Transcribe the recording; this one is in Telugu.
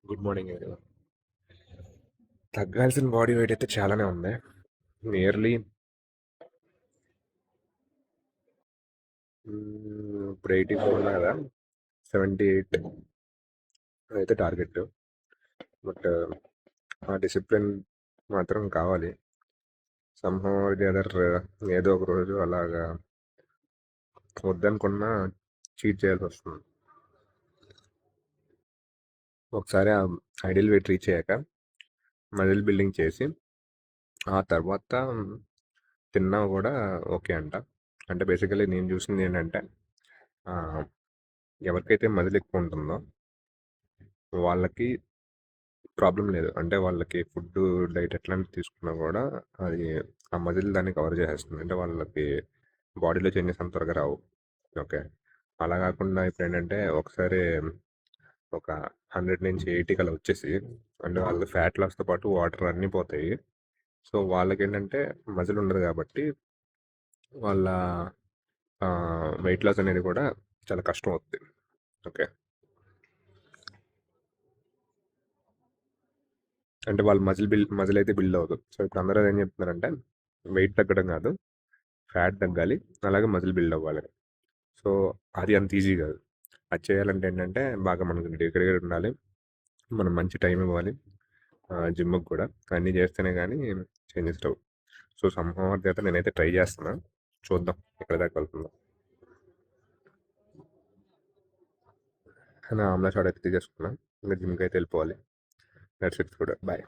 Good morning everyone. తగ్గాల్సిన బాడీ వెయిట్ అయితే చాలానే ఉంది. నియర్లీ ఇప్పుడు 84 ఉన్నా కదా, 78 అయితే టార్గెట్. బట్ ఆ డిసిప్లిన్ మాత్రం కావాలి. సమ్హౌ ది అదర్ ఏదో ఒక రోజు అలాగా వద్దనుకున్నా చీట్ చేయాల్సి వస్తుంది. ఒకసారి ఆ ఐడియల్ వెయిట్ రీచ్ అయ్యాక మజిల్ బిల్డింగ్ చేసి ఆ తర్వాత తిన్నా కూడా ఓకే అంట. అంటే బేసికలీ నేను చూసింది ఏంటంటే, ఆ, ఎవరికైతే మజిల్ ఎక్కువ ఉంటుందో వాళ్ళకి ప్రాబ్లం లేదు. అంటే వాళ్ళకి ఫుడ్, డైట్ ఎట్లాంటివి తీసుకున్నా కూడా అది ఆ మజిల్ దాన్ని కవర్ చేసేస్తుంది. అంటే వాళ్ళకి బాడీలో చేంజెస్ అంత త్వరగా రావు. ఓకే. అలా కాకుండా ఇప్పుడు ఏంటంటే ఒకసారి ఒక 100 నుంచి 80 కలా వచ్చేసి, అంటే వాళ్ళ ఫ్యాట్ లాస్తో పాటు వాటర్ అన్నీ పోతాయి. సో వాళ్ళకి ఏంటంటే మజిల్ ఉండదు కాబట్టి వాళ్ళ వెయిట్ లాస్ అనేది కూడా చాలా కష్టం అవుతుంది. ఓకే. అంటే వాళ్ళ మజిల్ అయితే బిల్డ్ అవ్వదు. సో ఇప్పుడు అందరూ ఏం చెప్తున్నారంటే వెయిట్ తగ్గడం కాదు, ఫ్యాట్ తగ్గాలి, అలాగే మజిల్ బిల్డ్ అవ్వాలి. సో అది అంత ఈజీ కాదు. అది చేయాలంటే ఏంటంటే బాగా మనకు డెడికేటెడ్ ఉండాలి, మనం మంచి టైం ఇవ్వాలి జిమ్కి కూడా. అన్నీ చేస్తేనే కానీ చేంజెస్ రావు. సో సంహవ్ అయితే నేనైతే ట్రై చేస్తున్నా, చూద్దాం ఎక్కడ దాకా వెళ్తుందో. నా ఆమ్లా షాట్ అయితే తీసేసుకున్నా, ఇంకా జిమ్కి అయితే వెళ్ళిపోవాలి. దట్స్ ఇట్ కూడా. బాయ్.